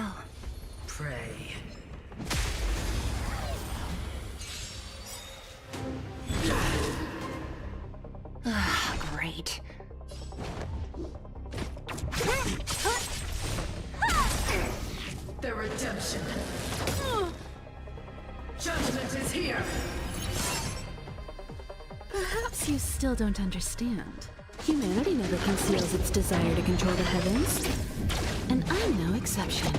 go. Pray. Great. The redemption. Judgment is here. Perhaps you still don't understand. Humanity never conceals its desire to control the heavens. And I'm no exception.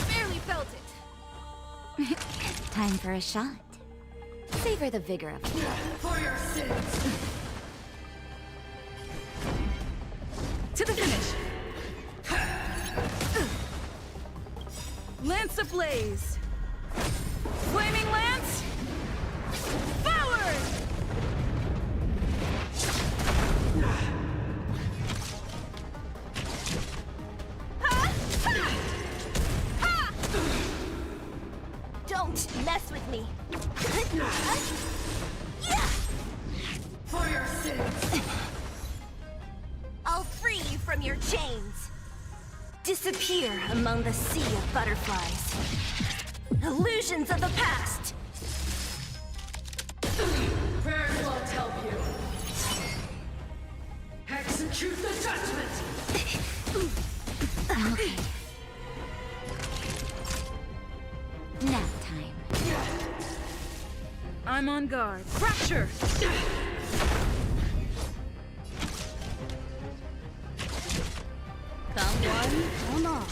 Barely felt it. Time for a shot. Savor the vigor of it. For your sins. To the finish! Lance ablaze! Flaming lance! Forward! Don't mess with me. For your sins. I'll free you from your chains. Disappear among the sea of butterflies. Illusions of the past. Prayers won't help you. Execute the judgment. Okay. Nap time. I'm on guard. Fracture! Come one, come all.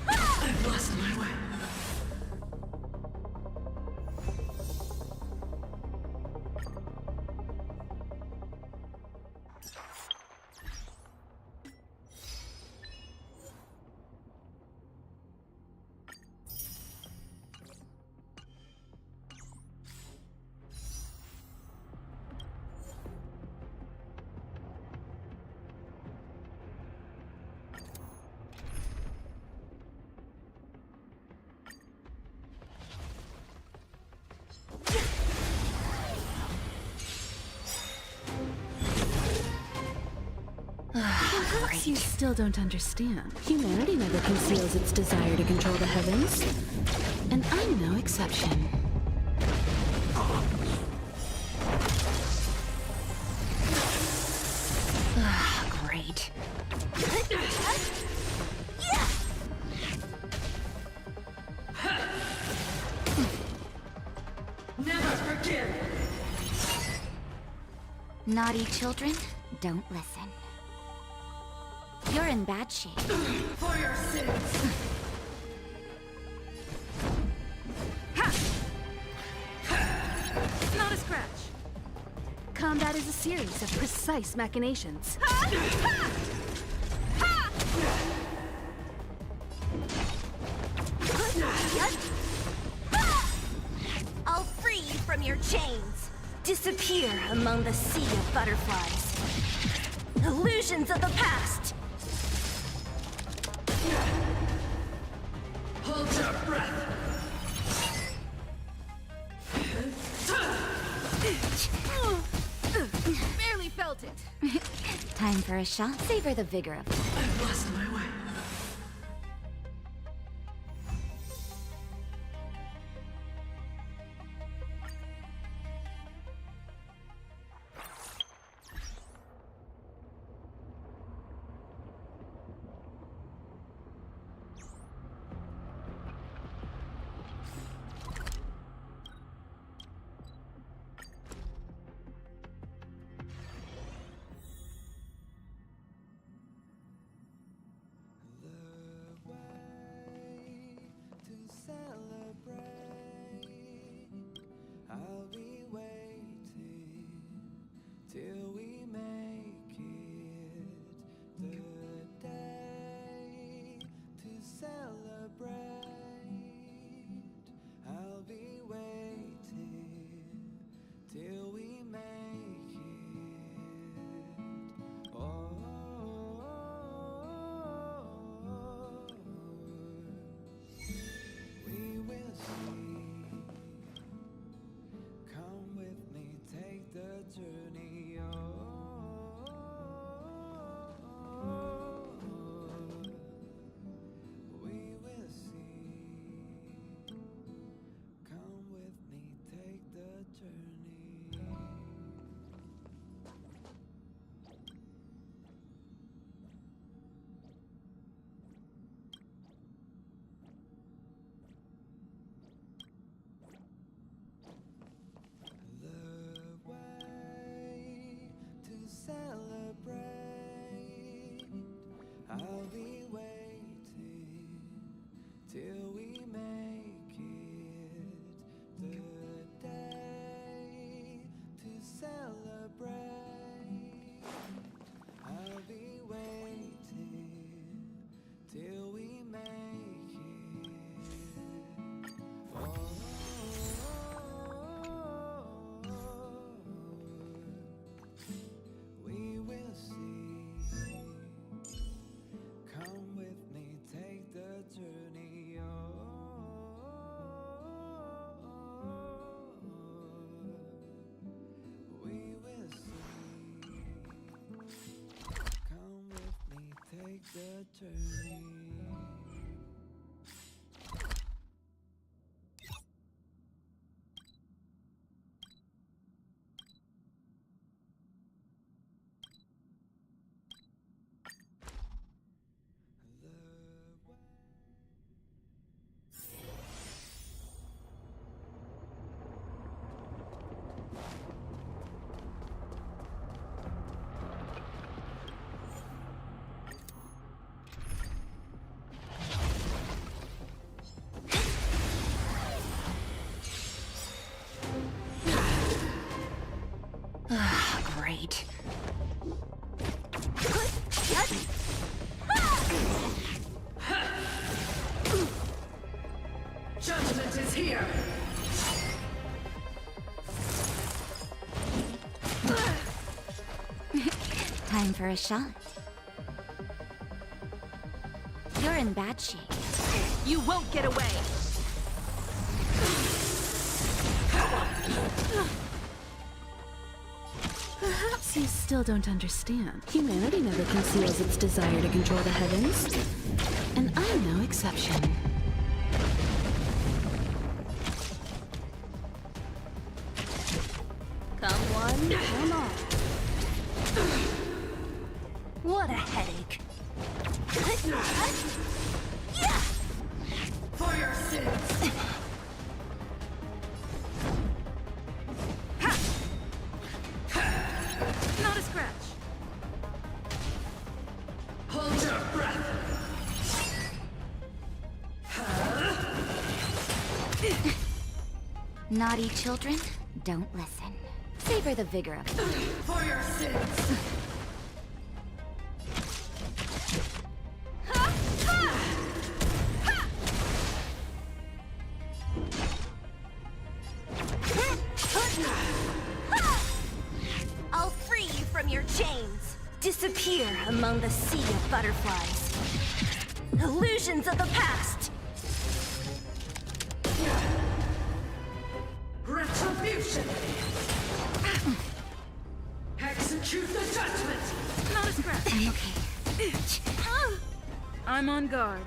I've lost my way. Perhaps you still don't understand. Humanity never conceals its desire to control the heavens. And I'm no exception. Great. Never forgive. Naughty children, don't listen. You're in bad shape. For your sins. Not a scratch. Combat is a series of precise machinations. I'll free you from your chains. Disappear among the sea of butterflies. Illusions of the past. Hold your breath. Barely felt it. Time for a shot. Savor the vigor of it. I've lost my way. break. I'll be waiting till we make it. Oh, we will see. Come with me, take the journey. We will see. Come with me, take the journey. Great. Judgment is here! Time for a shot. You're in bad shape. You won't get away! Perhaps you still don't understand. Humanity never conceals its desire to control the heavens. And I'm no exception. Come one, come all. What a headache. For your sins! Not a scratch. Hold your breath! Naughty children, don't listen. Savor the vigor of it. For your sins! I'll free you from your chains. Disappear among the sea of butterflies. Illusions of the past. Retribution! Execute the judgment! Not a scratch. I'm okay. I'm on guard.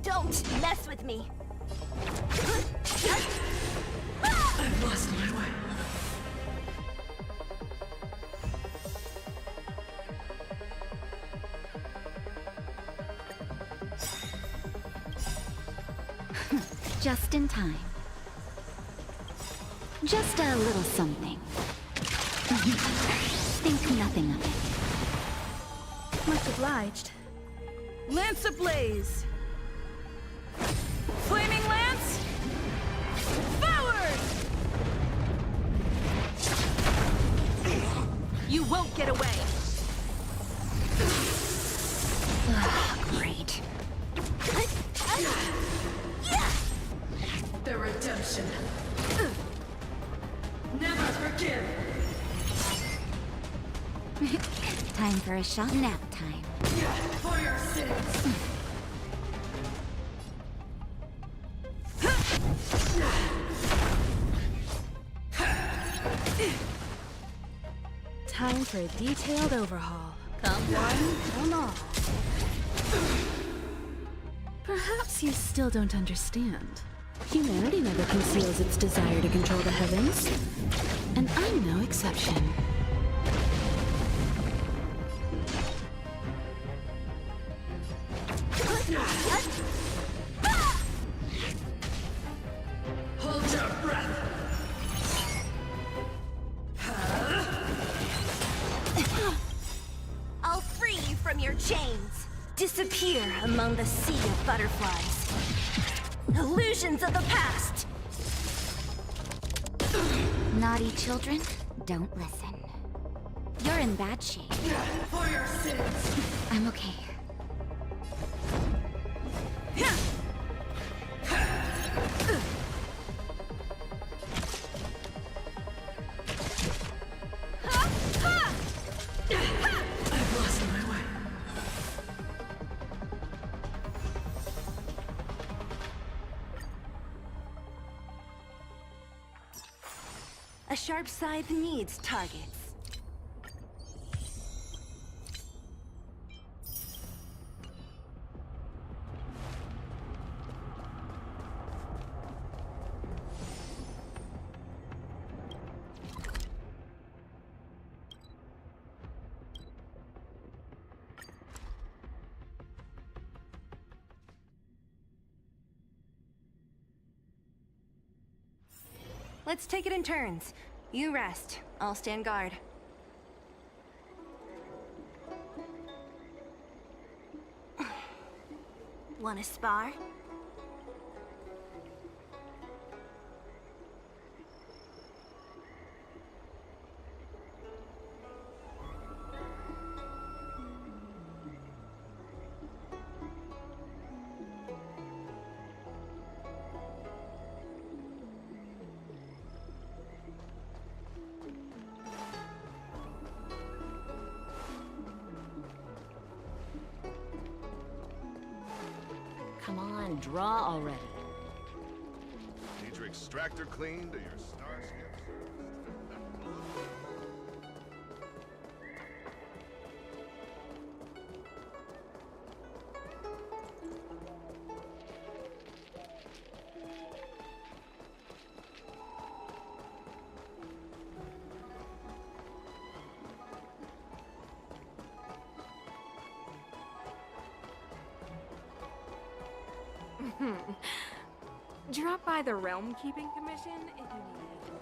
Don't mess with me. I've lost my way. Just in time. Just a little something. Think nothing of it. Much obliged. Lance ablaze! Flaming lance! Forward! You won't get away! Great. The redemption. Never forgive! Time for a shot. Nap time. For your sins! Time for a detailed overhaul. Come one, come all. Perhaps you still don't understand. Humanity never conceals its desire to control the heavens. And I'm no exception. Hold your breath! I'll free you from your chains. Disappear among the sea of butterflies. Illusions of the past! Naughty children, don't listen. You're in bad shape. For your sins. I'm okay. I've lost my way. A sharp scythe needs targets. Let's take it in turns. You rest. I'll stand guard. Want to spar? Come on, draw already. Need your extractor cleaned or your starships? Drop by the Realm Keeping Commission if you need it.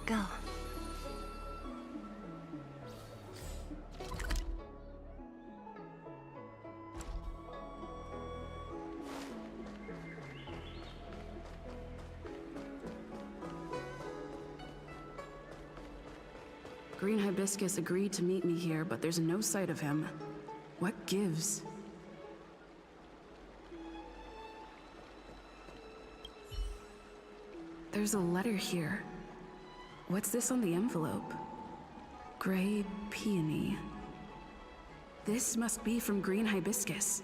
Go. Green Hibiscus agreed to meet me here, but there's no sight of him. What gives? There's a letter here. What's this on the envelope? Gray peony. This must be from Green Hibiscus.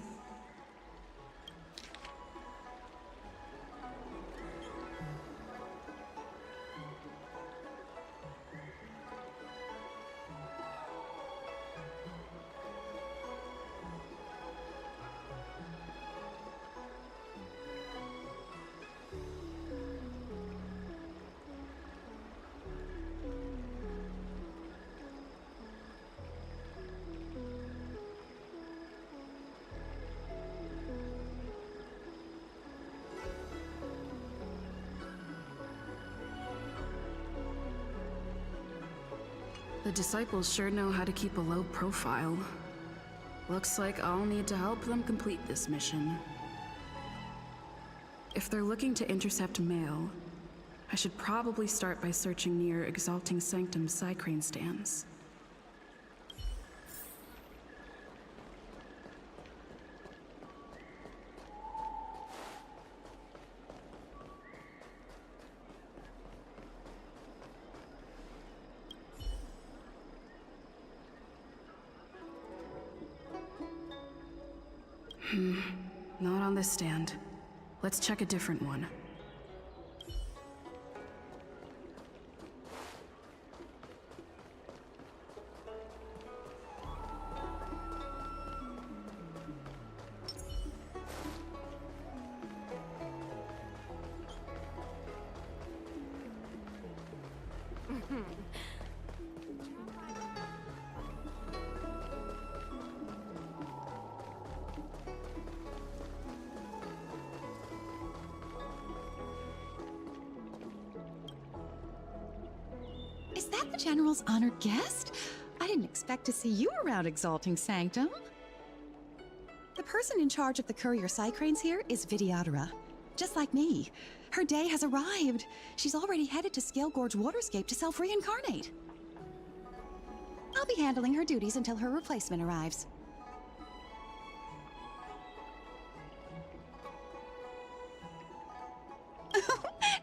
The disciples sure know how to keep a low profile. Looks like I'll need to help them complete this mission. If they're looking to intercept mail, I should probably start by searching near Exalting Sanctum Psycrane stands. Not on this stand. Let's check a different one. Is that the General's honored guest? I didn't expect to see you around Exalting Sanctum. The person in charge of the courier Psycranes here is Vidyadhara. Just like me. Her day has arrived. She's already headed to Scale Gorge Waterscape to self-reincarnate. I'll be handling her duties until her replacement arrives.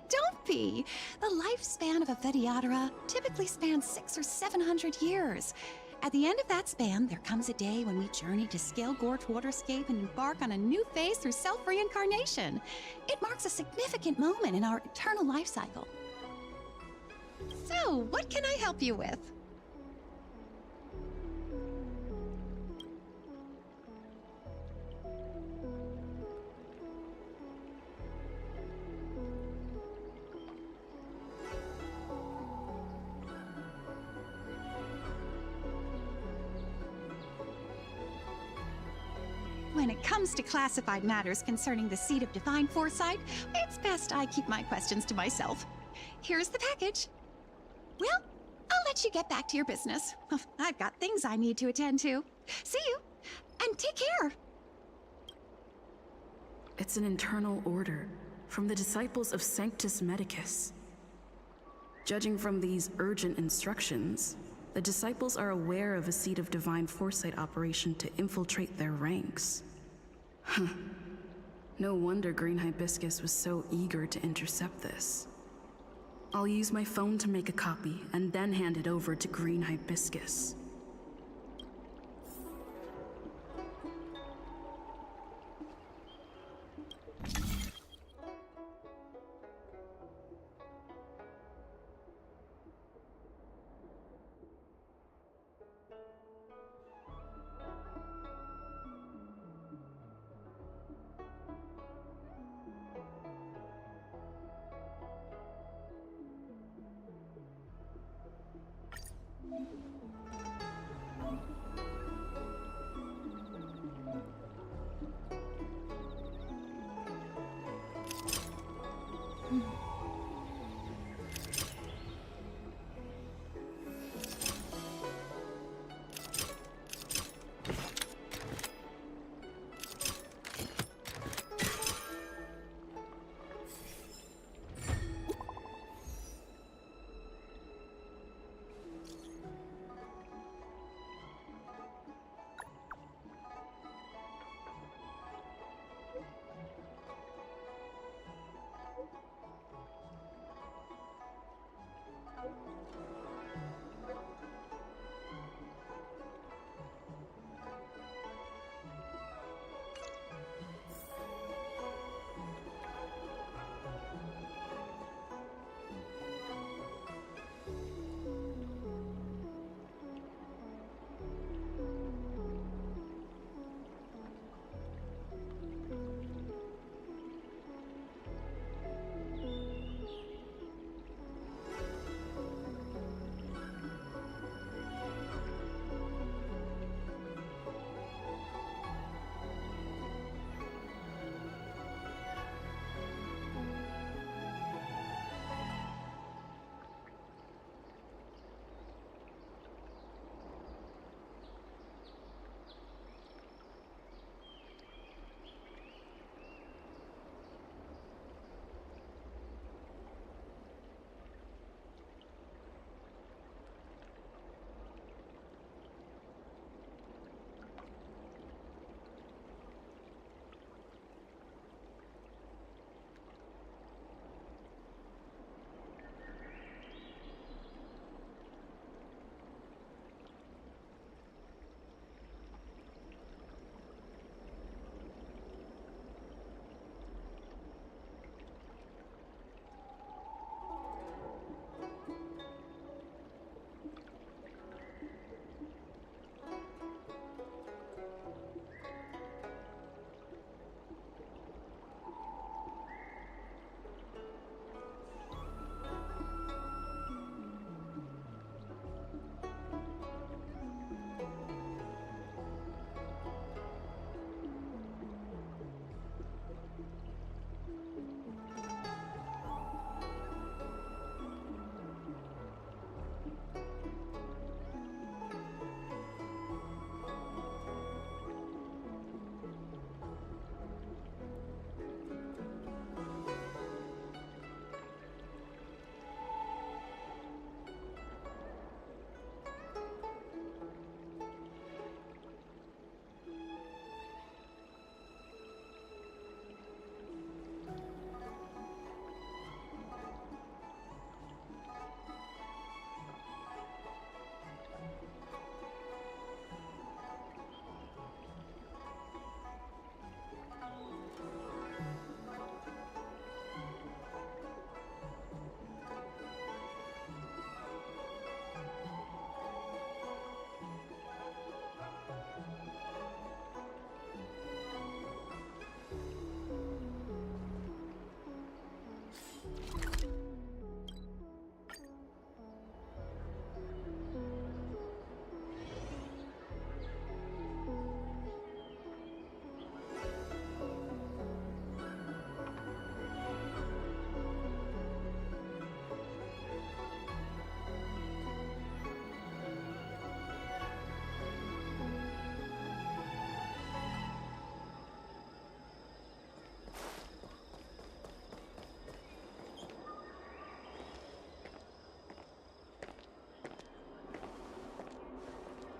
Don't be! The lifespan of a Vidyadhara typically spans 600 or 700 years. At the end of that span, there comes a day when we journey to Scale Gorge Waterscape and embark on a new phase through self-reincarnation. It marks a significant moment in our eternal life cycle. So, what can I help you with? When it comes to classified matters concerning the seat of divine foresight, it's best I keep my questions to myself. Here's the package. Well, I'll let you get back to your business. I've got things I need to attend to. See you, and take care. It's an internal order from the disciples of Sanctus Medicus. Judging from these urgent instructions, the disciples are aware of a seed of divine foresight operation to infiltrate their ranks. Huh. No wonder Green Hibiscus was so eager to intercept this. I'll use my phone to make a copy and then hand it over to Green Hibiscus.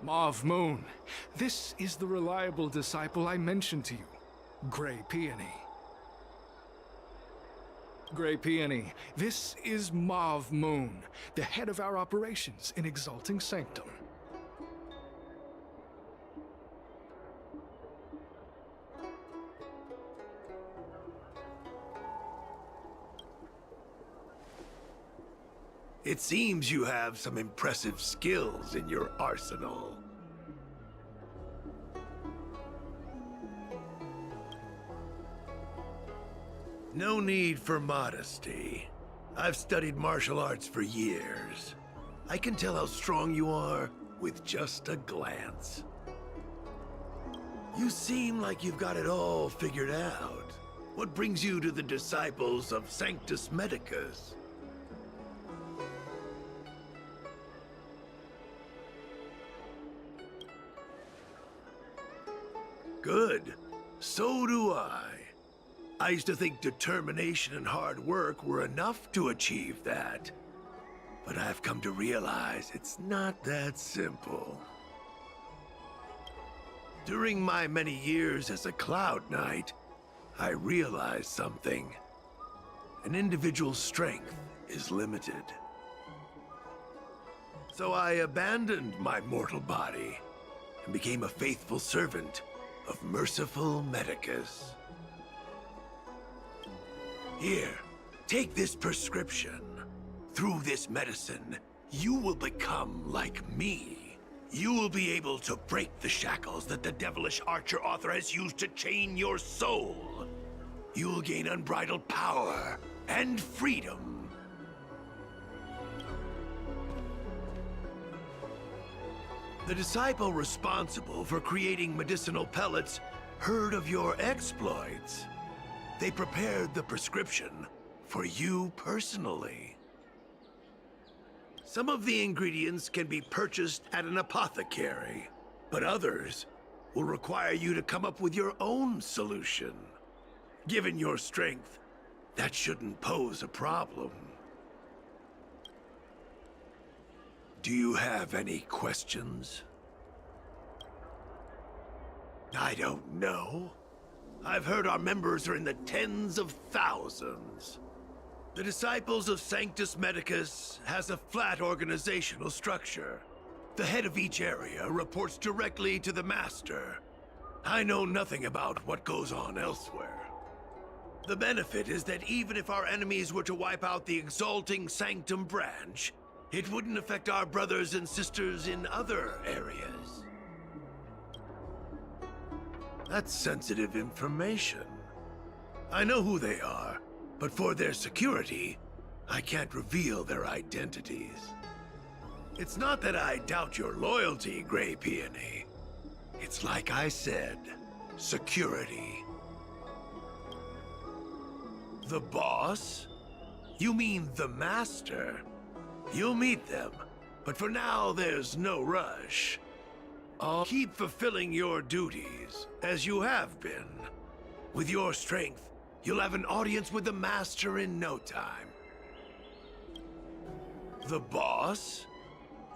Mauve Moon, this is the reliable disciple I mentioned to you, Grey Peony. Grey Peony, this is Mauve Moon, the head of our operations in Exalting Sanctum. It seems you have some impressive skills in your arsenal. No need for modesty. I've studied martial arts for years. I can tell how strong you are with just a glance. You seem like you've got it all figured out. What brings you to the disciples of Sanctus Medicus? Good. So do I. I used to think determination and hard work were enough to achieve that. But I've come to realize it's not that simple. During my many years as a Cloud Knight, I realized something. An individual's strength is limited. So I abandoned my mortal body and became a faithful servant of merciful Medicus. Here, take this prescription. Through this medicine, you will become like me. You will be able to break the shackles that the devilish archer author has used to chain your soul. You will gain unbridled power and freedom. The disciple responsible for creating medicinal pellets heard of your exploits. They prepared the prescription for you personally. Some of the ingredients can be purchased at an apothecary, but others will require you to come up with your own solution. Given your strength, that shouldn't pose a problem. Do you have any questions? I don't know. I've heard our members are in the tens of thousands. The Disciples of Sanctus Medicus has a flat organizational structure. The head of each area reports directly to the Master. I know nothing about what goes on elsewhere. The benefit is that even if our enemies were to wipe out the Exalting Sanctum branch, it wouldn't affect our brothers and sisters in other areas. That's sensitive information. I know who they are, but for their security, I can't reveal their identities. It's not that I doubt your loyalty, Grey Peony. It's like I said, security. The boss? You mean the Master? You'll meet them, but for now there's no rush. I'll keep fulfilling your duties, as you have been. With your strength, you'll have an audience with the Master in no time. The boss?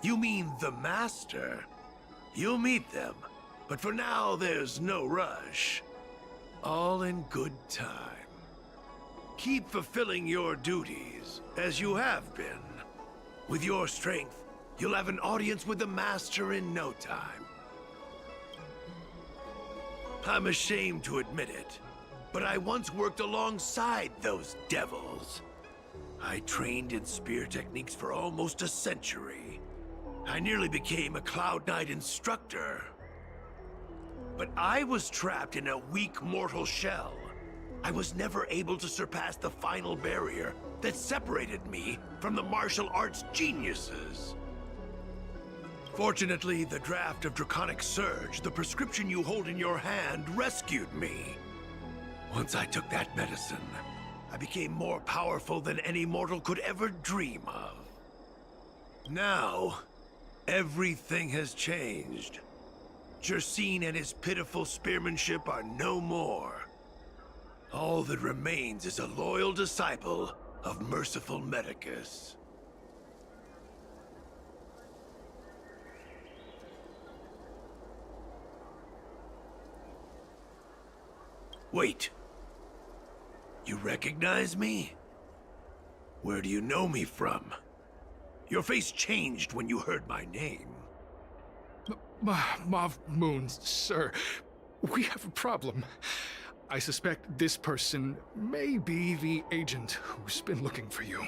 You mean the Master? You'll meet them, but for now there's no rush. All in good time. Keep fulfilling your duties, as you have been. With your strength, you'll have an audience with the Master in no time. I'm ashamed to admit it, but I once worked alongside those devils. I trained in spear techniques for almost a century. I nearly became a Cloud Knight instructor. But I was trapped in a weak mortal shell. I was never able to surpass the final barrier that separated me from the martial arts geniuses. Fortunately, the draft of Draconic Surge, the prescription you hold in your hand, rescued me. Once I took that medicine, I became more powerful than any mortal could ever dream of. Now, everything has changed. Jersine and his pitiful spearmanship are no more. All that remains is a loyal disciple of merciful Medicus. Wait. You recognize me? Where do you know me from? Your face changed when you heard my name. Mav Moon, sir. We have a problem. I suspect this person may be the agent who's been looking for you.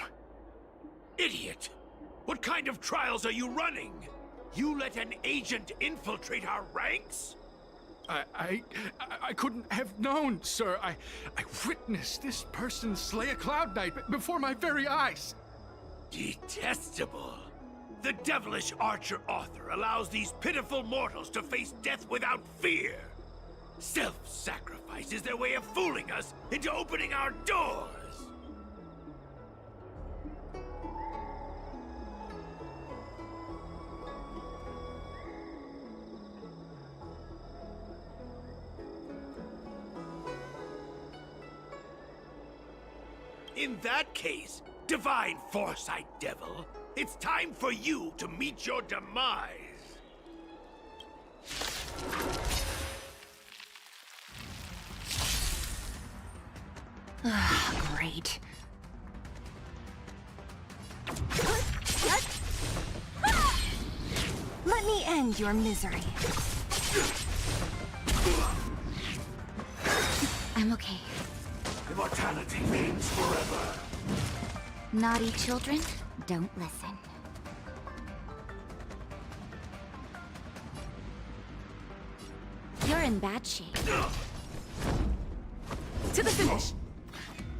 Idiot! What kind of trials are you running? You let an agent infiltrate our ranks? I couldn't have known, sir. I witnessed this person slay a Cloud Knight before my very eyes. Detestable. The devilish archer author allows these pitiful mortals to face death without fear. Self-sacrifice is their way of fooling us into opening our doors. In that case, Divine Foresight Devil, it's time for you to meet your demise. Great. Let me end your misery. I'm okay. Immortality means forever. Naughty children, don't listen. You're in bad shape. To the finish!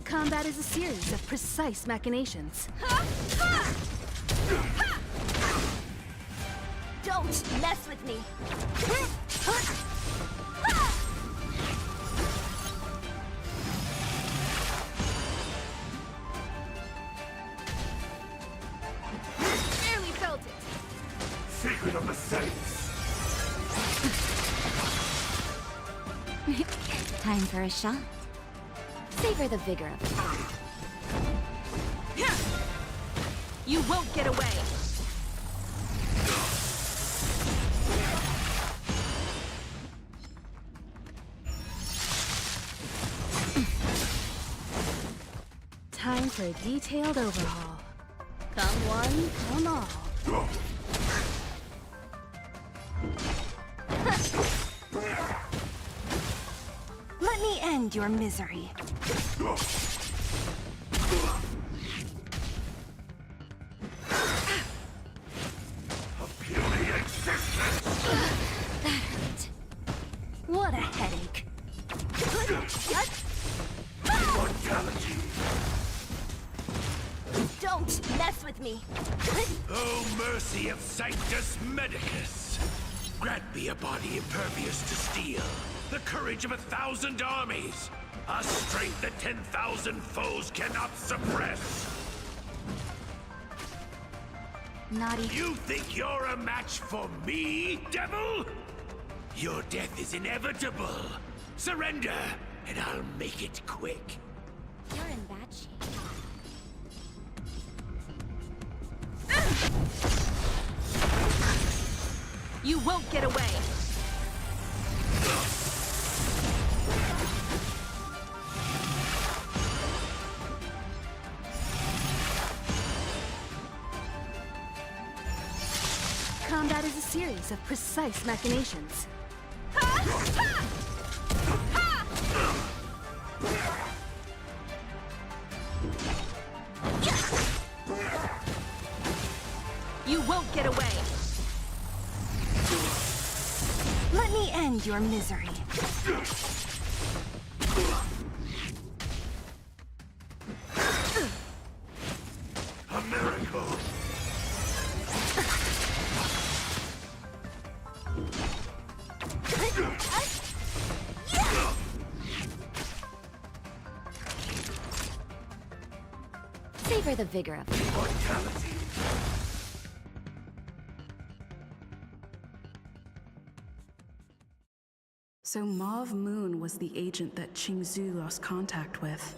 Combat is a series of precise machinations. Don't mess with me! Barely felt it! Secret of the Saints. Time for a shot. Savor the vigor of it. You won't get away! Time for a detailed overhaul. Come one, come all. Let me end your misery. What a headache. Immortality. Don't mess with me. Oh, mercy of Sanctus Medicus. Grant me a body impervious to steel, the courage of 1,000 armies, a strength that 10,000 foes cannot suppress. Naughty. You think you're a match for me, devil? Your death is inevitable. Surrender, and I'll make it quick. You're in bad shape. You won't get away. Combat is a series of precise machinations. You won't get away. Let me end your misery. A miracle. Savor the vigor of it. Immortality. So Mauve Moon was the agent that Qingzhu lost contact with.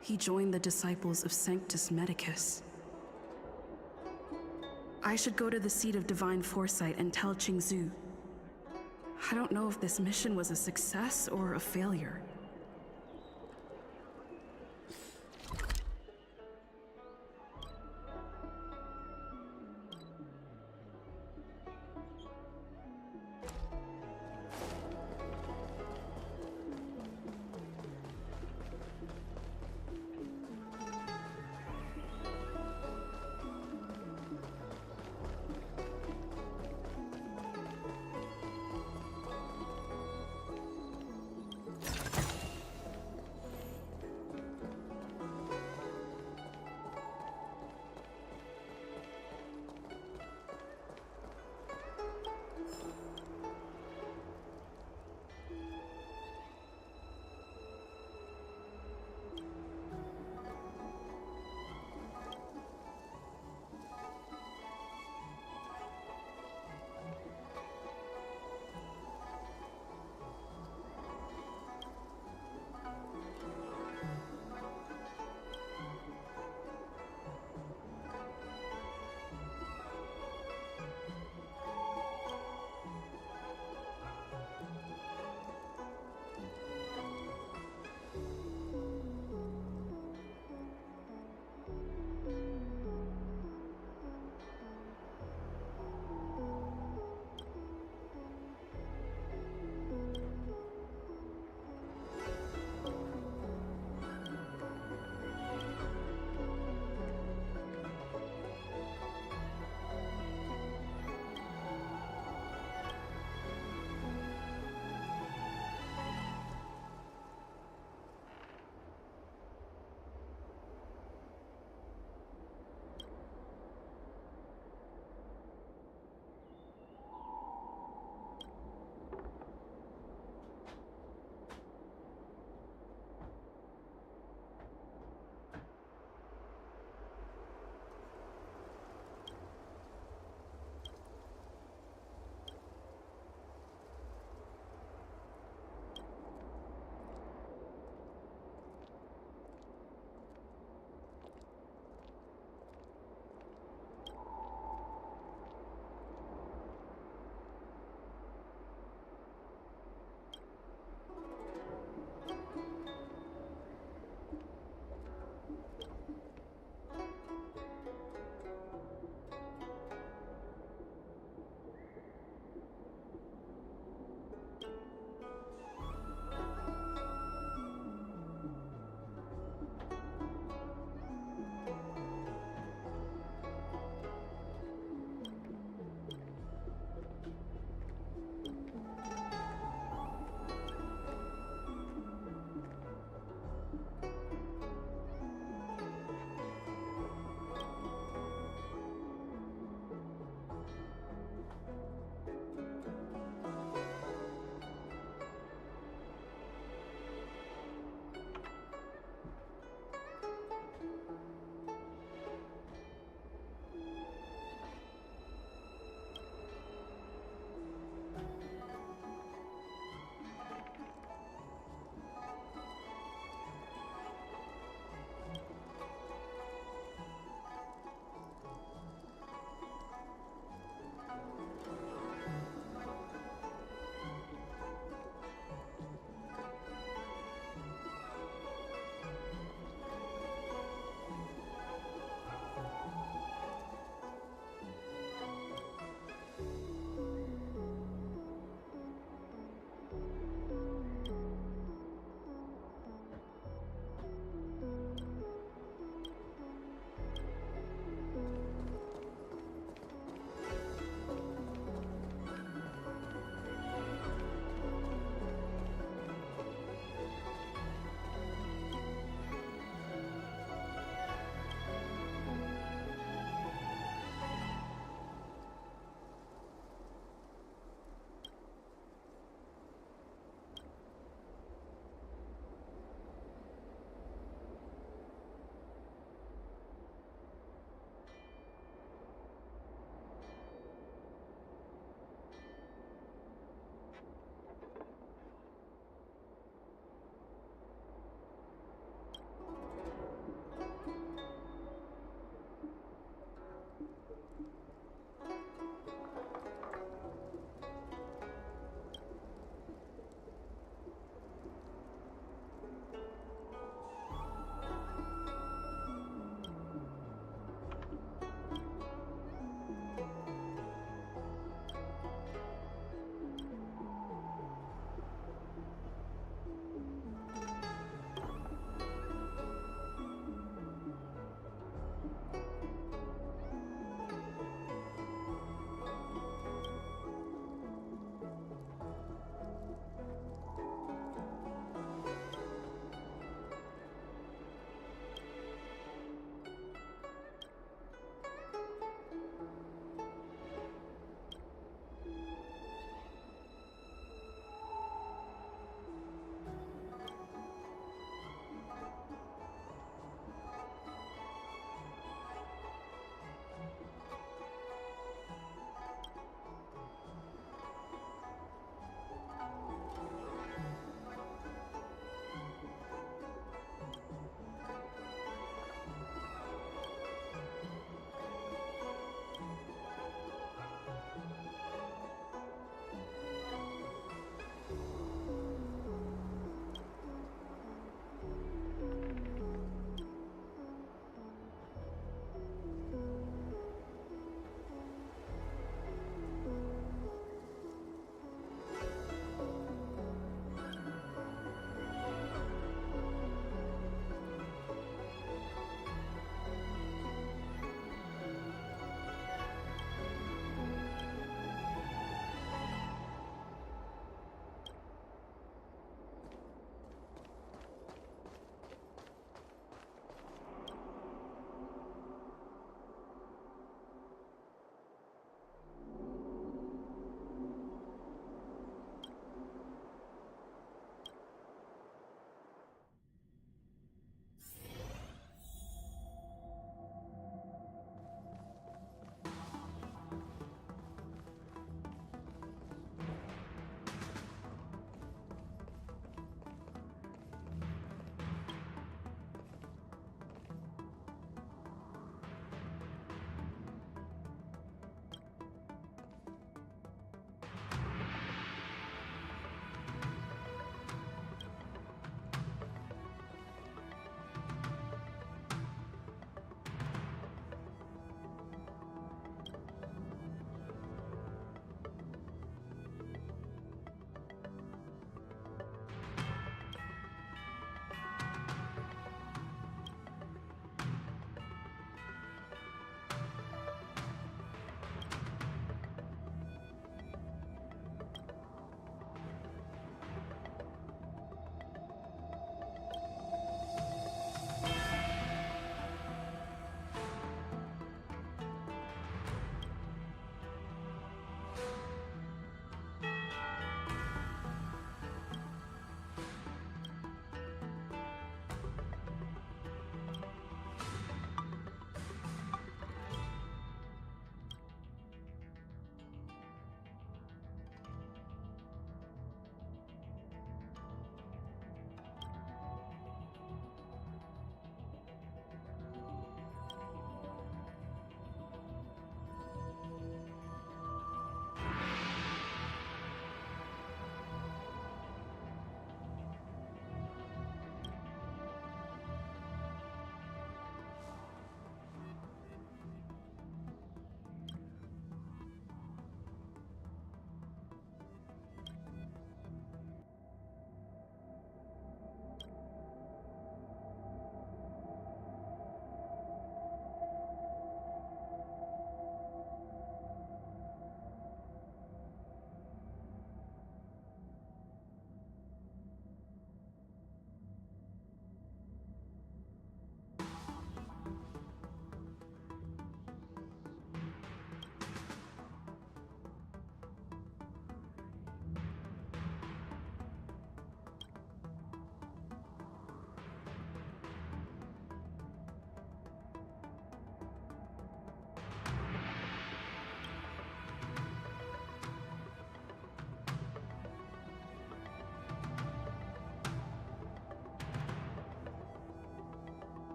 He joined the disciples of Sanctus Medicus. I should go to the seat of Divine Foresight and tell Qingzhu. I don't know if this mission was a success or a failure.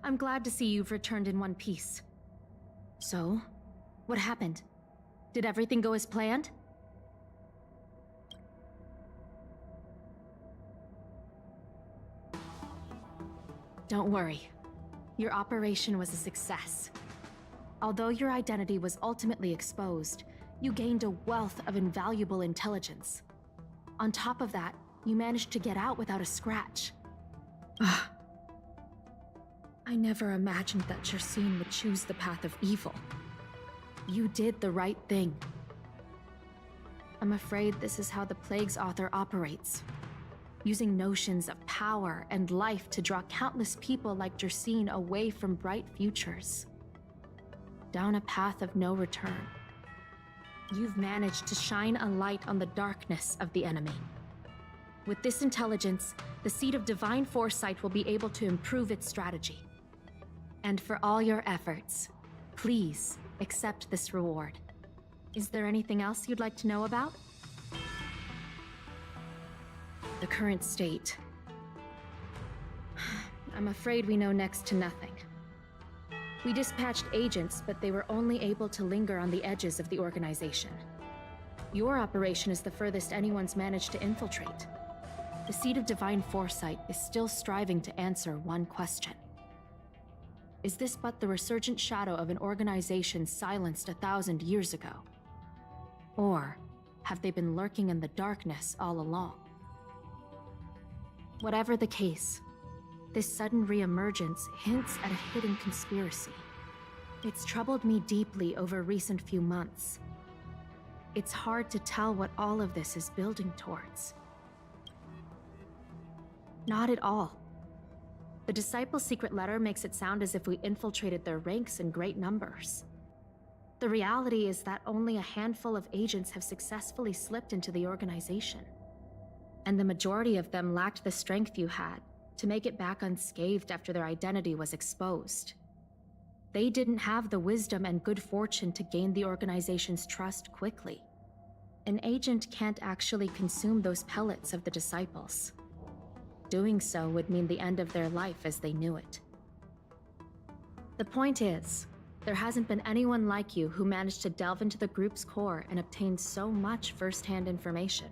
I'm glad to see you've returned in one piece. So, what happened? Did everything go as planned? Don't worry. Your operation was a success. Although your identity was ultimately exposed, you gained a wealth of invaluable intelligence. On top of that, you managed to get out without a scratch. I never imagined that Jersine would choose the path of evil. You did the right thing. I'm afraid this is how the Plague's author operates, using notions of power and life to draw countless people like Jersine away from bright futures, down a path of no return. You've managed to shine a light on the darkness of the enemy. With this intelligence, the Seed of Divine Foresight will be able to improve its strategy. And for all your efforts, please accept this reward. Is there anything else you'd like to know about? The current state. I'm afraid we know next to nothing. We dispatched agents, but they were only able to linger on the edges of the organization. Your operation is the furthest anyone's managed to infiltrate. The Seed of Divine Foresight is still striving to answer one question. Is this but the resurgent shadow of an organization silenced 1,000 years ago? Or have they been lurking in the darkness all along? Whatever the case, this sudden reemergence hints at a hidden conspiracy. It's troubled me deeply over recent few months. It's hard to tell what all of this is building towards. Not at all. The Disciples' secret letter makes it sound as if we infiltrated their ranks in great numbers. The reality is that only a handful of agents have successfully slipped into the organization. And the majority of them lacked the strength you had to make it back unscathed after their identity was exposed. They didn't have the wisdom and good fortune to gain the organization's trust quickly. An agent can't actually consume those pellets of the Disciples. Doing so would mean the end of their life as they knew it. The point is, there hasn't been anyone like you who managed to delve into the group's core and obtain so much first-hand information.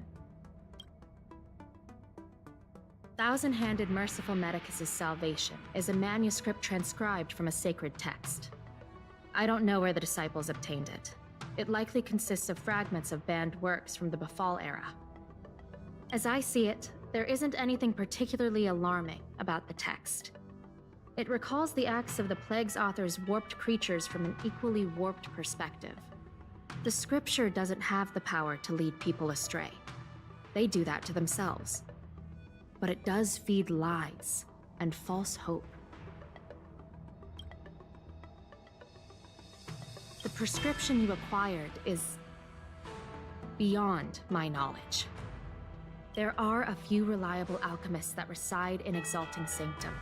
Thousand-Handed Merciful Medicus' Salvation is a manuscript transcribed from a sacred text. I don't know where the Disciples obtained it. It likely consists of fragments of banned works from the Befall era. As I see it, there isn't anything particularly alarming about the text. It recalls the acts of the Plague's author's warped creatures from an equally warped perspective. The scripture doesn't have the power to lead people astray. They do that to themselves. But it does feed lies and false hope. The prescription you acquired is beyond my knowledge. There are a few reliable alchemists that reside in Exalting Sanctum.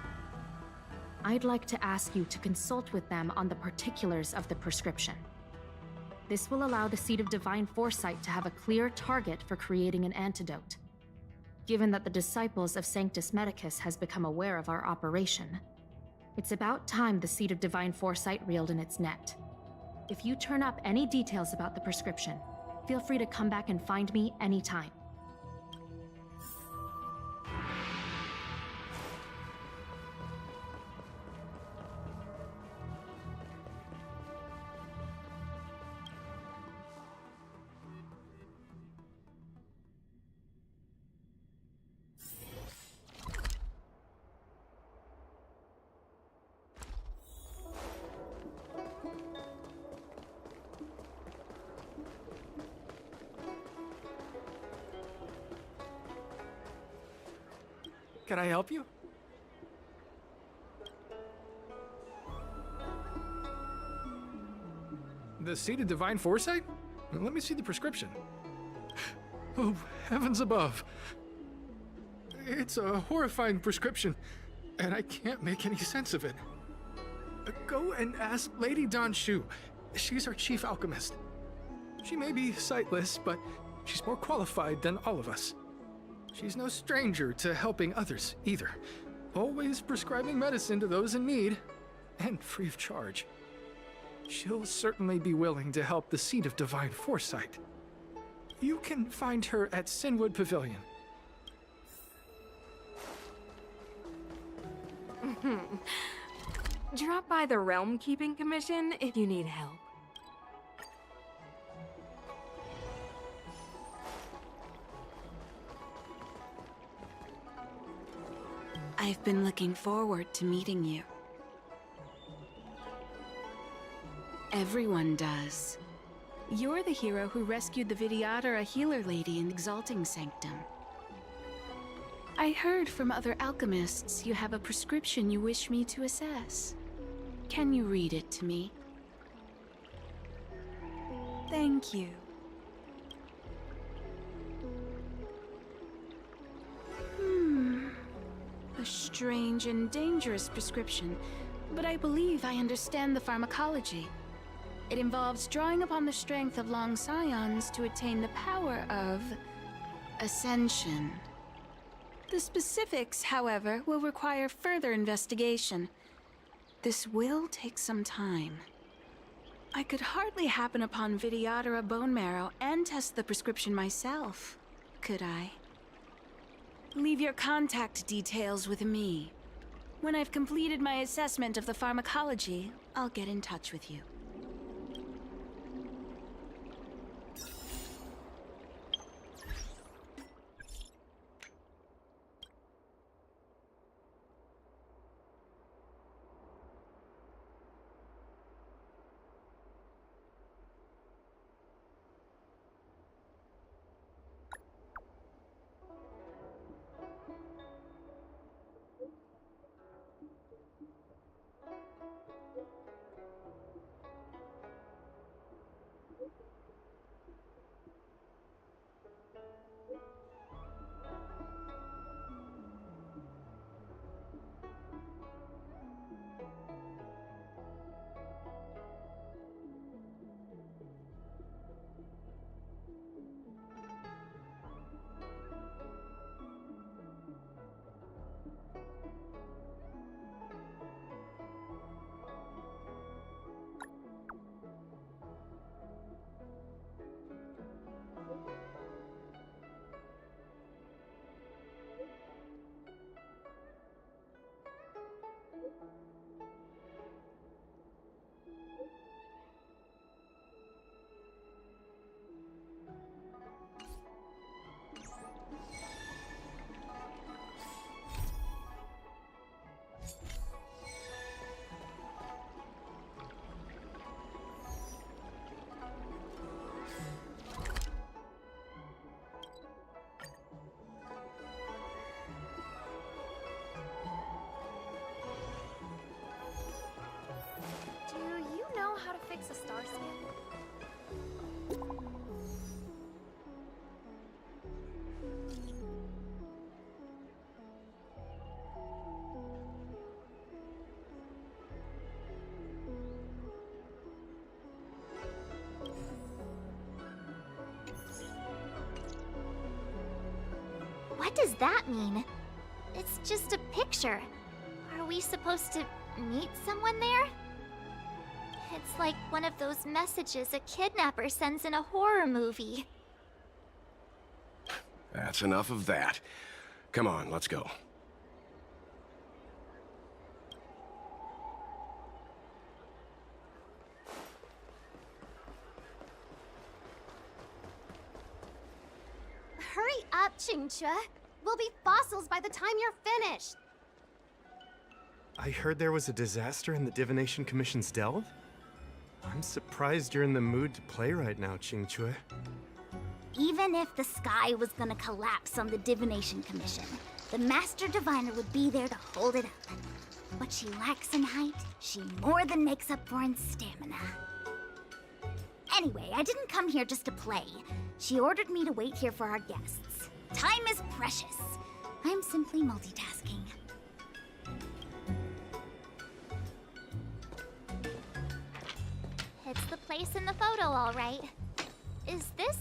I'd like to ask you to consult with them on the particulars of the prescription. This will allow the Seed of Divine Foresight to have a clear target for creating an antidote. Given that the Disciples of Sanctus Medicus has become aware of our operation, it's about time the Seed of Divine Foresight reeled in its net. If you turn up any details about the prescription, feel free to come back and find me anytime. Can I help you? The Seed of Divine Foresight? Let me see the prescription. Oh, heavens above. It's a horrifying prescription, and I can't make any sense of it. Go and ask Lady Don Shu. She's our chief alchemist. She may be sightless, but she's more qualified than all of us. She's no stranger to helping others, either. Always prescribing medicine to those in need, and free of charge. She'll certainly be willing to help the Seed of Divine Foresight. You can find her at Sinwood Pavilion. Drop by the Realm Keeping Commission if you need help. I've been looking forward to meeting you. Everyone does. You're the hero who rescued the Vidyadhara healer lady in Exalting Sanctum. I heard from other alchemists you have a prescription you wish me to assess. Can you read it to me? Thank you. A strange and dangerous prescription, but I believe I understand the pharmacology. It involves drawing upon the strength of long scions to attain the power of ascension. The specifics, however, will require further investigation. This will take some time. I could hardly happen upon Vidyadhara bone marrow and test the prescription myself, could I? Leave your contact details with me. When I've completed my assessment of the pharmacology, I'll get in touch with you. How to fix a star scan? What does that mean? It's just a picture. Are we supposed to meet someone there? It's like one of those messages a kidnapper sends in a horror movie. That's enough of that. Come on, let's go. Hurry up, Chingchua. We'll be fossils by the time you're finished. I heard there was a disaster in the Divination Commission's delve? I'm surprised you're in the mood to play right now, Chingchue. Even if the sky was gonna collapse on the Divination Commission, the Master Diviner would be there to hold it up. What she lacks in height, she more than makes up for in stamina. Anyway, I didn't come here just to play. She ordered me to wait here for our guests. Time is precious. I'm simply multitasking. It's the place in the photo, all right. Is this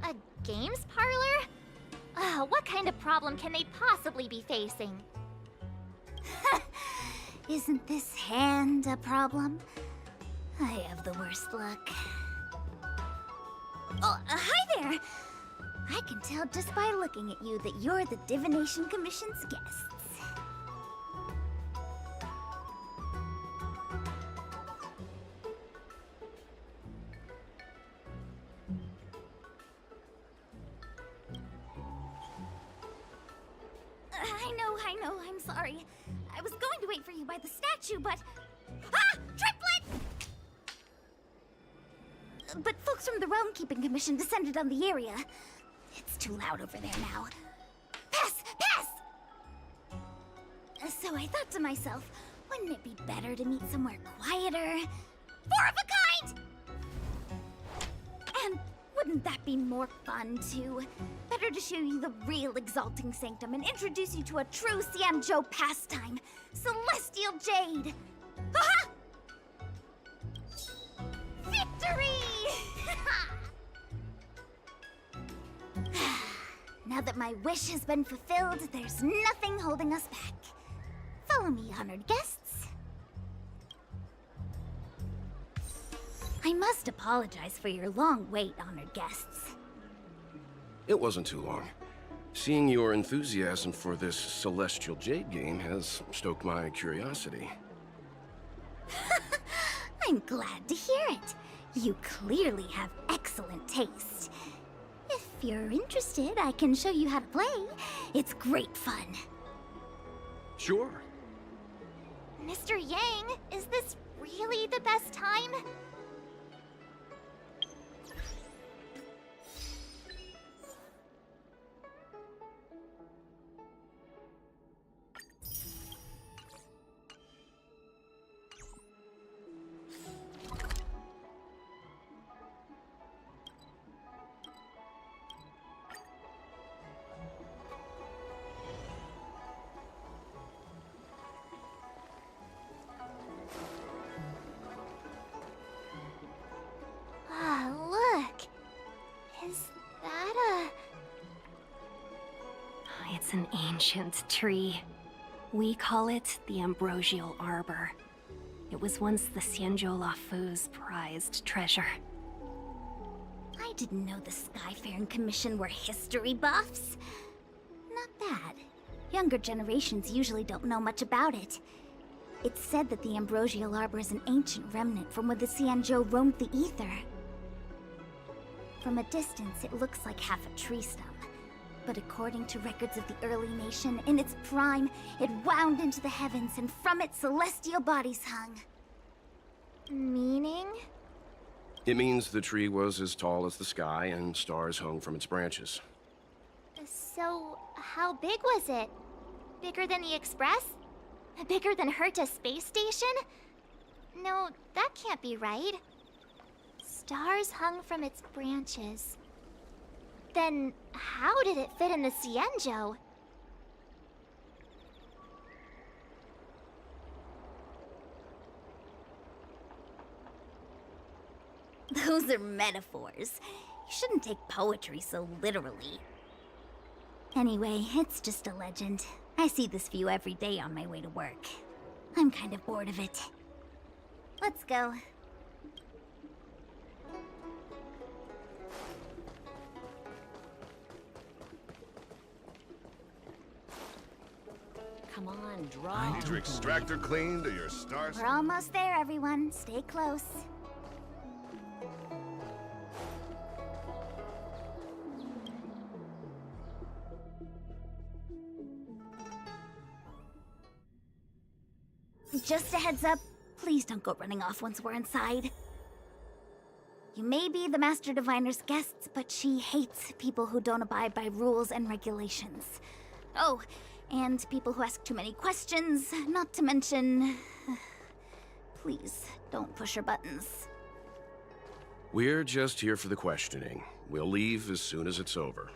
a games parlor? What kind of problem can they possibly be facing? Isn't this hand a problem? I have the worst luck. Oh, hi there! I can tell just by looking at you that you're the Divination Commission's guests. I know, I'm sorry. I was going to wait for you by the statue, but... Ah! Triplet! But folks from the Realm Keeping Commission descended on the area. It's too loud over there now. Pass! Pass! So I thought to myself, wouldn't it be better to meet somewhere quieter? Four of a kind! And wouldn't that be more fun, too? Better to show you the real Exalting Sanctum and introduce you to a true Xianzhou pastime, Celestial Jade! Aha! Victory! Now that my wish has been fulfilled, there's nothing holding us back. Follow me, honored guests. I must apologize for your long wait, honored guests. It wasn't too long. Seeing your enthusiasm for this Celestial Jade game has stoked my curiosity. I'm glad to hear it. You clearly have excellent taste. If you're interested, I can show you how to play. It's great fun. Sure. Mr. Yang, is this really the best time? It's an ancient tree. We call it the Ambrosial Arbor. It was once the Xianzhou Lafu's prized treasure. I didn't know the Skyfaring Commission were history buffs. Not bad. Younger generations usually don't know much about it. It's said that the Ambrosial Arbor is an ancient remnant from when the Xianzhou roamed the ether. From a distance, it looks like half a tree stump. But according to records of the early nation, in its prime, it wound into the heavens, and from it celestial bodies hung. Meaning? It means the tree was as tall as the sky and stars hung from its branches. So, how big was it? Bigger than the Express? Bigger than Herta Space Station? No, that can't be right. Stars hung from its branches. Then, how did it fit in the Xianzhou? Those are metaphors. You shouldn't take poetry so literally. Anyway, it's just a legend. I see this view every day on my way to work. I'm kind of bored of it. Let's go. Come on, draw. Need your extractor cleaned or your stars? We're almost there, everyone. Stay close. Just a heads up, please don't go running off once we're inside. You may be the Master Diviner's guests, but she hates people who don't abide by rules and regulations. Oh, and people who ask too many questions, not to mention... Please, don't push her buttons. We're just here for the questioning. We'll leave as soon as it's over.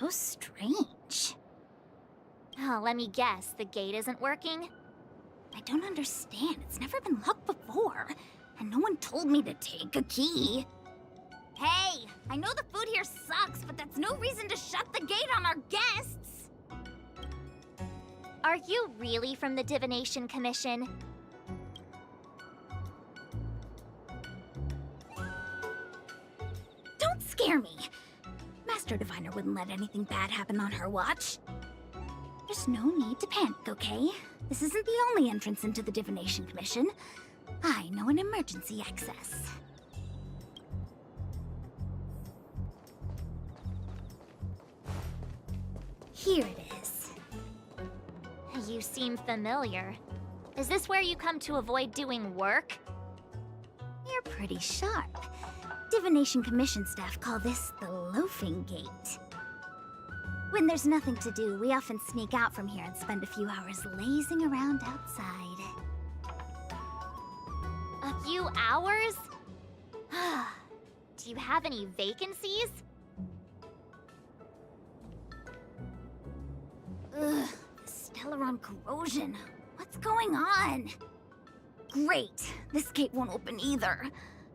So strange. Oh, let me guess, the gate isn't working? I don't understand. It's never been locked before. And no one told me to take a key. Hey, I know the food here sucks, but that's no reason to shut the gate on our guests! Are you really from the Divination Commission? Don't scare me! Master Diviner wouldn't let anything bad happen on her watch. There's no need to panic, okay? This isn't the only entrance into the Divination Commission. I know an emergency access. Here it is. You seem familiar. Is this where you come to avoid doing work? You're pretty sharp. Divination Commission staff call this the Loafing Gate. When there's nothing to do, we often sneak out from here and spend a few hours lazing around outside. A few hours? Do you have any vacancies? Ugh, Stellaron corrosion. What's going on? Great. This gate won't open either.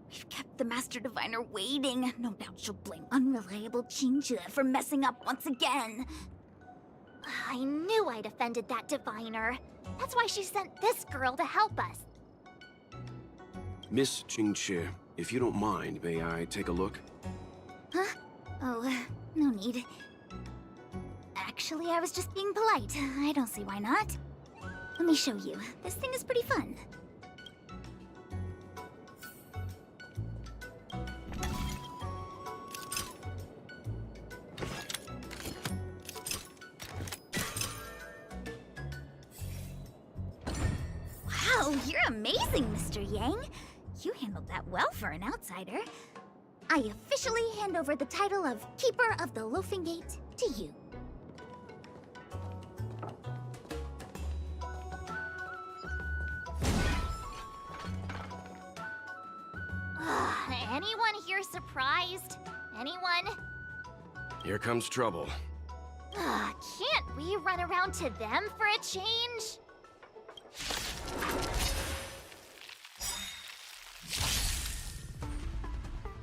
We've kept the Master Diviner waiting. No doubt she'll blame unreliable Chinchilla for messing up once again. I knew I'd offended that Diviner. That's why she sent this girl to help us. Miss Qingqi, if you don't mind, may I take a look? Huh? Oh, no need. Actually, I was just being polite. I don't see why not. Let me show you. This thing is pretty fun. Wow, you're amazing, Mr. Yang. You handled that well for an outsider. I officially hand over the title of Keeper of the Loafing Gate to you. Anyone here surprised? Anyone? Here comes trouble. Can't we run around to them for a change?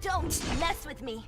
Don't mess with me!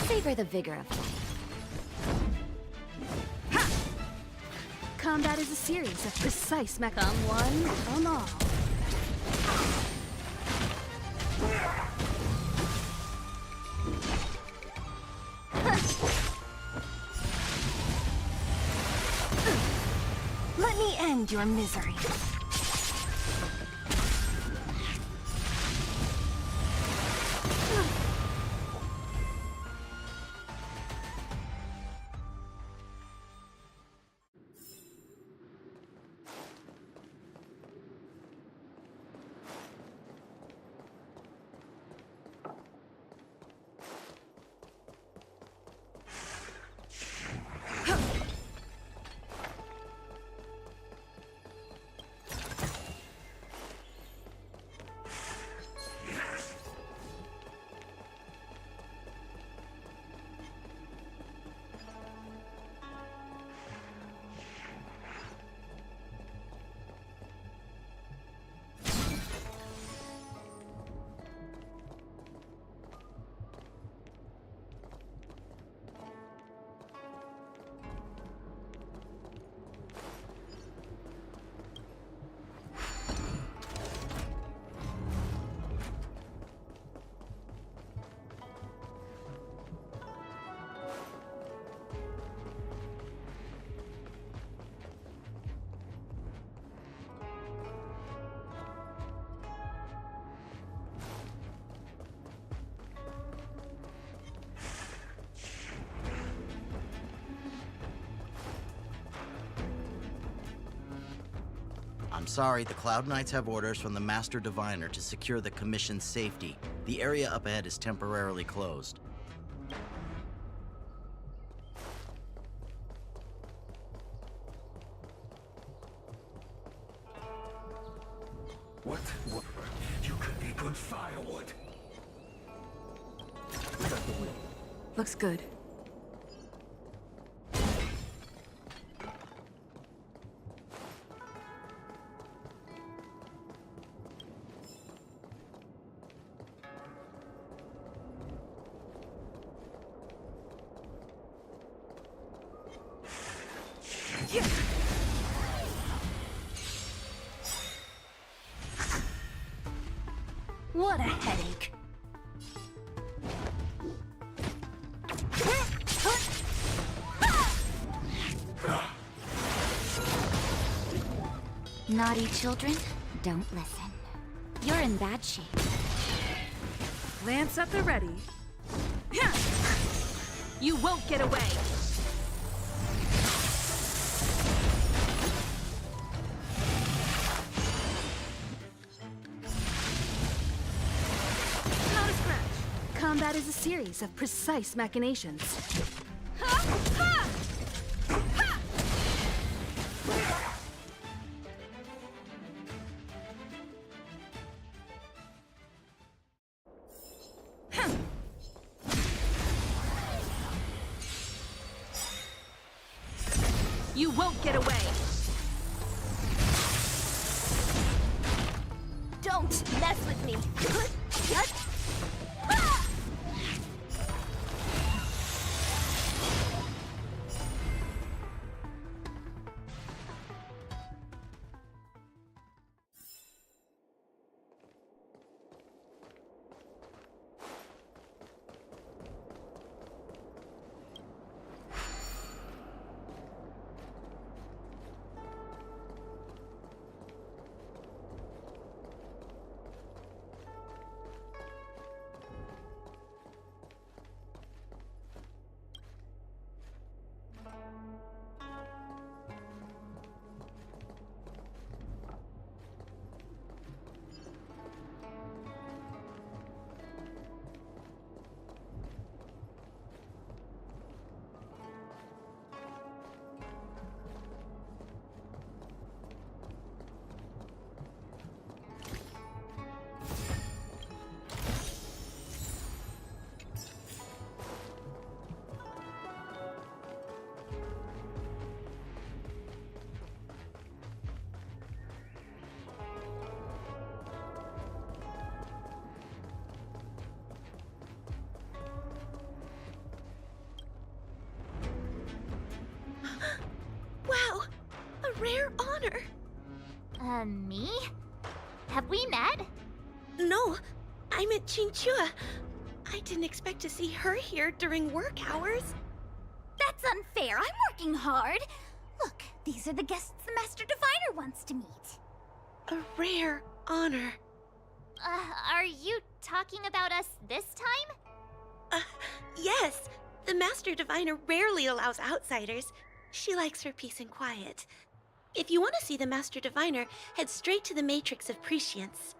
Savor the vigor of life. Combat is a series of precise mech on one, on all. Let me end your misery. I'm sorry, the Cloud Knights have orders from the Master Diviner to secure the Commission's safety. The area up ahead is temporarily closed. What? You could be good firewood. Looks good. What a headache. Naughty children, don't listen. You're in bad shape. Lance at the ready. You won't get away! Not a scratch. Combat is a series of precise machinations. You won't get away! Don't mess with me. Wow! A rare honor! Me? Have we met? No, I met Chinchua. I didn't expect to see her here during work hours. That's unfair. I'm working hard. Look, these are the guests the Master Diviner wants to meet. A rare honor. Are you talking about us this time? Yes. The Master Diviner rarely allows outsiders. She likes her peace and quiet. If you want to see the Master Diviner, head straight to the Matrix of Prescience.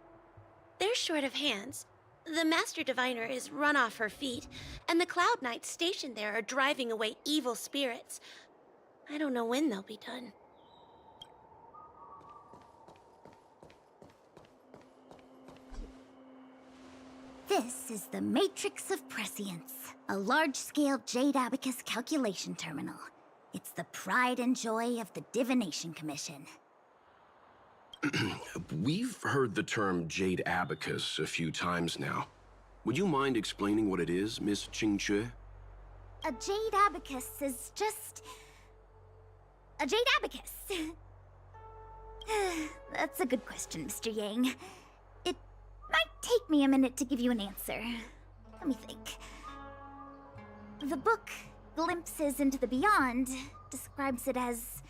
They're short of hands. The Master Diviner is run off her feet, and the Cloud Knights stationed there are driving away evil spirits. I don't know when they'll be done. This is the Matrix of Prescience, a large-scale Jade Abacus calculation terminal. It's the pride and joy of the Divination Commission. We've heard the term Jade Abacus a few times now. Would you mind explaining what it is, Miss Qingque? A Jade Abacus is just... a Jade Abacus. That's a good question, Mr. Yang. It might take me a minute to give you an answer. Let me think. The book, Glimpses into the Beyond, describes it as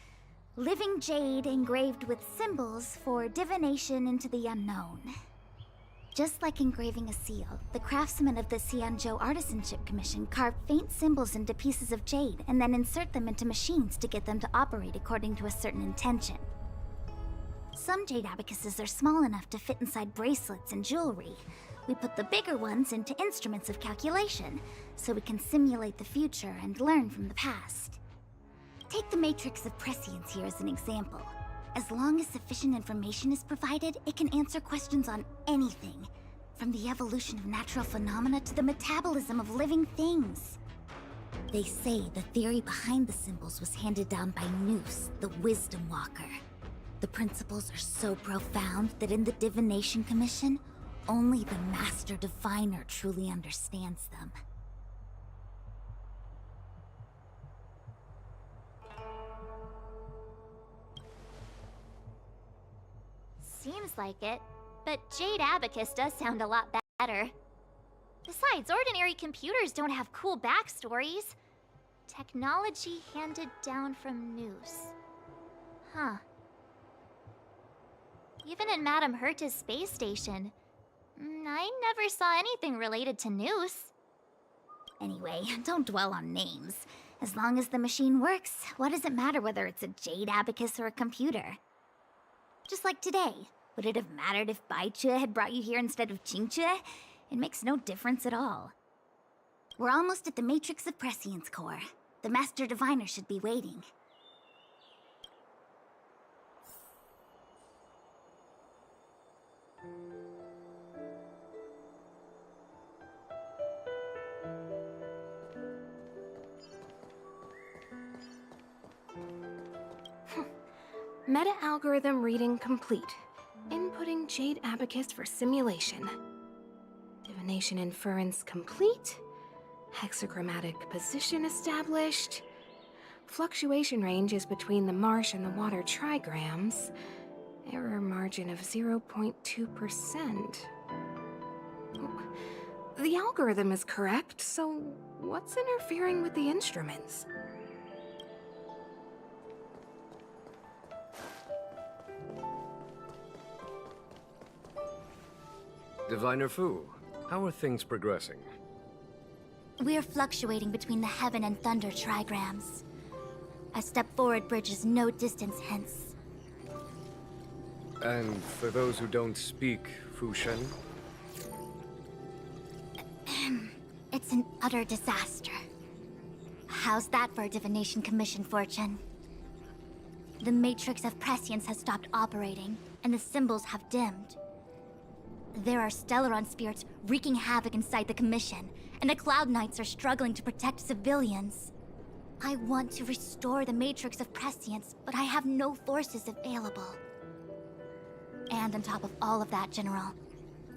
living jade engraved with symbols for divination into the unknown. Just like engraving a seal, the craftsmen of the Xianzhou Artisanship Commission carve faint symbols into pieces of jade and then insert them into machines to get them to operate according to a certain intention. Some jade abacuses are small enough to fit inside bracelets and jewelry. We put the bigger ones into instruments of calculation, so we can simulate the future and learn from the past. Take the matrix of prescience here as an example. As long as sufficient information is provided, it can answer questions on anything, from the evolution of natural phenomena to the metabolism of living things. They say the theory behind the symbols was handed down by Noose, the Wisdom Walker. The principles are so profound that in the Divination Commission, only the Master Diviner truly understands them. Seems like it, but Jade Abacus does sound a lot better. Besides, ordinary computers don't have cool backstories. Technology handed down from Noose. Huh. Even in Madame Herta's space station, I never saw anything related to Noose. Anyway, don't dwell on names. As long as the machine works, what does it matter whether it's a jade abacus or a computer? Just like today, would it have mattered if Baichue had brought you here instead of Qingchue? It makes no difference at all. We're almost at the Matrix of Prescience core. The Master Diviner should be waiting. Meta-algorithm reading complete. Inputting Jade Abacus for simulation. Divination inference complete. Hexagrammatic position established. Fluctuation range is between the marsh and the water trigrams. Error margin of 0.2%. The algorithm is correct, so what's interfering with the instruments? Diviner Fu, how are things progressing? We're fluctuating between the heaven and thunder trigrams. A step forward bridges no distance hence. And for those who don't speak Fu Shen? It's an utter disaster. How's that for a Divination Commission fortune? The Matrix of Prescience has stopped operating, and the symbols have dimmed. There are Stellaron spirits wreaking havoc inside the Commission, and the Cloud Knights are struggling to protect civilians. I want to restore the Matrix of Prescience, but I have no forces available. And on top of all of that, General,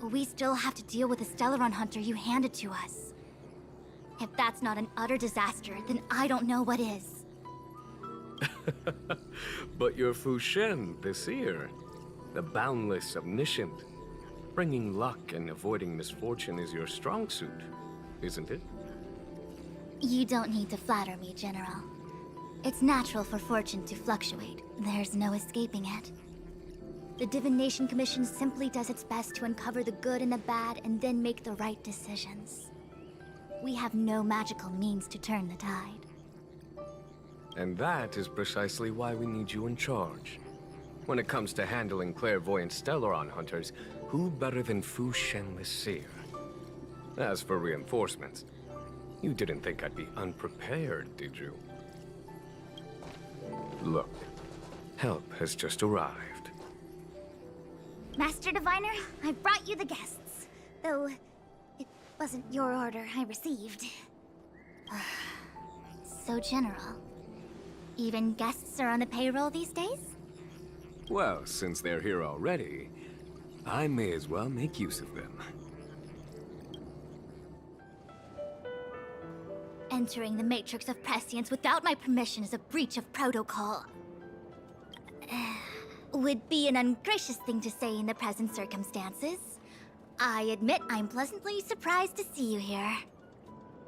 we still have to deal with the Stellaron Hunter you handed to us. If that's not an utter disaster, then I don't know what is. But you're Fu Shen, the seer. The boundless, omniscient. Bringing luck and avoiding misfortune is your strong suit, isn't it? You don't need to flatter me, General. It's natural for fortune to fluctuate. There's no escaping it. The Divination Commission simply does its best to uncover the good and the bad and then make the right decisions. We have no magical means to turn the tide. And that is precisely why we need you in charge. When it comes to handling clairvoyant Stellaron hunters, who better than Fu Shen the Seer? As for reinforcements, you didn't think I'd be unprepared, did you? Look, help has just arrived. Master Diviner, I brought you the guests. Though, it wasn't your order I received. So general. Even guests are on the payroll these days? Well, since they're here already, I may as well make use of them. Entering the Matrix of Prescience without my permission is a breach of protocol. Would be an ungracious thing to say in the present circumstances. I admit I'm pleasantly surprised to see you here.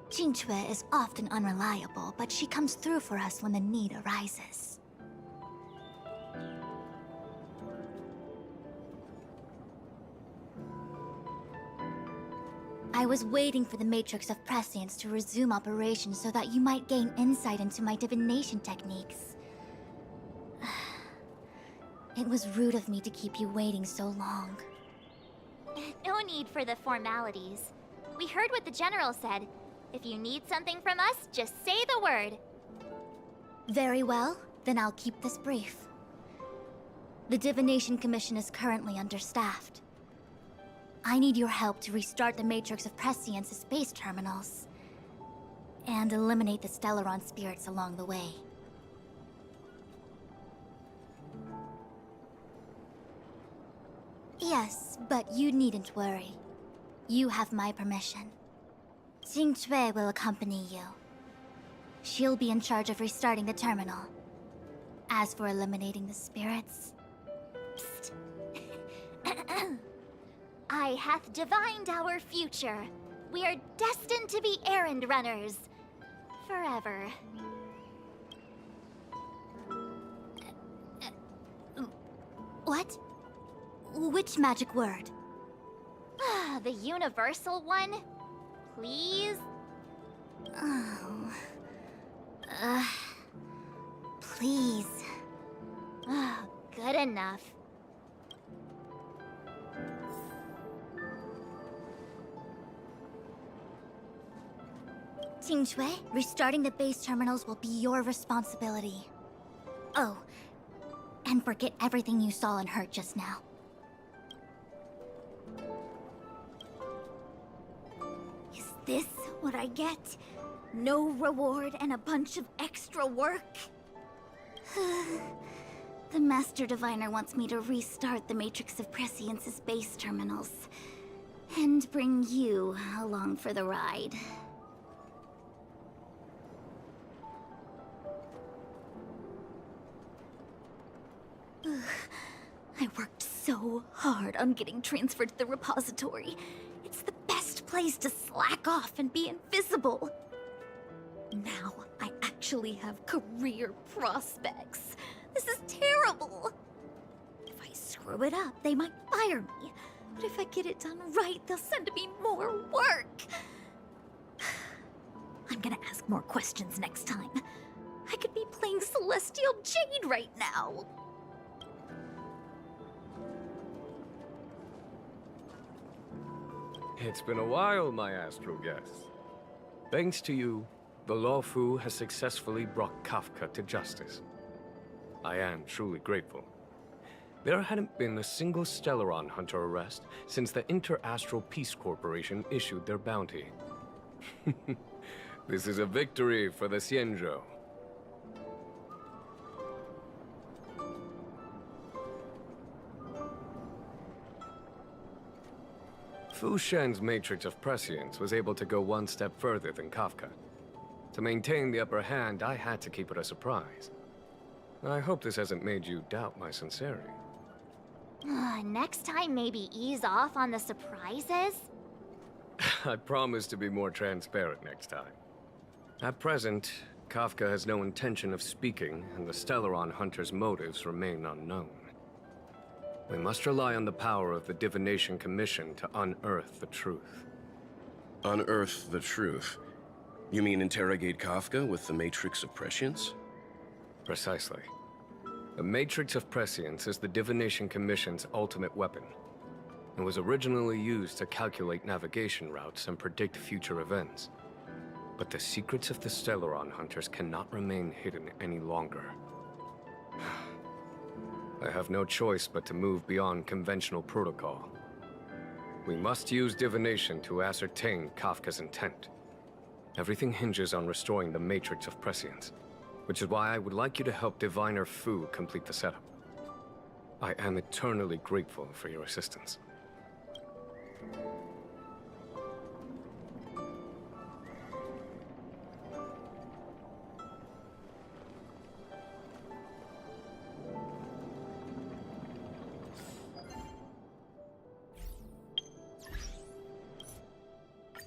Qingchue is often unreliable, but she comes through for us when the need arises. I was waiting for the Matrix of Prescience to resume operations so that you might gain insight into my divination techniques. It was rude of me to keep you waiting so long. No need for the formalities. We heard what the General said. If you need something from us, just say the word. Very well, then I'll keep this brief. The Divination Commission is currently understaffed. I need your help to restart the Matrix of Prescience's space terminals. And eliminate the Stellaron spirits along the way. Yes, but you needn't worry. You have my permission. Jing Cui will accompany you. She'll be in charge of restarting the terminal. As for eliminating the spirits... Psst. I hath divined our future. We are destined to be errand runners. Forever. What? Which magic word? The universal one? Please? Oh... please. Good enough. Jing Cui, restarting the base terminals will be your responsibility. Oh, and forget everything you saw and heard just now. Is this what I get? No reward and a bunch of extra work? The Master Diviner wants me to restart the Matrix of Prescience's base terminals. And bring you along for the ride. I worked so hard on getting transferred to the repository. It's the best place to slack off and be invisible. Now I actually have career prospects. This is terrible. If I screw it up, they might fire me. But if I get it done right, they'll send me more work. I'm gonna ask more questions next time. I could be playing Celestial Jade right now. It's been a while, my astral guest. Thanks to you, the Lawfu has successfully brought Kafka to justice. I am truly grateful. There hadn't been a single Stellaron hunter arrest since the Inter-Astral Peace Corporation issued their bounty. This is a victory for the Xianzhou. Fu Shen's Matrix of Prescience was able to go one step further than Kafka. To maintain the upper hand, I had to keep it a surprise. I hope this hasn't made you doubt my sincerity. Next time, maybe ease off on the surprises? I promise to be more transparent next time. At present, Kafka has no intention of speaking, and the Stellaron hunter's motives remain unknown. We must rely on the power of the Divination Commission to unearth the truth. Unearth the truth? You mean interrogate Kafka with the Matrix of Prescience? Precisely. The Matrix of Prescience is the Divination Commission's ultimate weapon. It was originally used to calculate navigation routes and predict future events. But the secrets of the Stellaron hunters cannot remain hidden any longer. I have no choice but to move beyond conventional protocol. We must use divination to ascertain Kafka's intent. Everything hinges on restoring the Matrix of Prescience, which is why I would like you to help Diviner Fu complete the setup. I am eternally grateful for your assistance.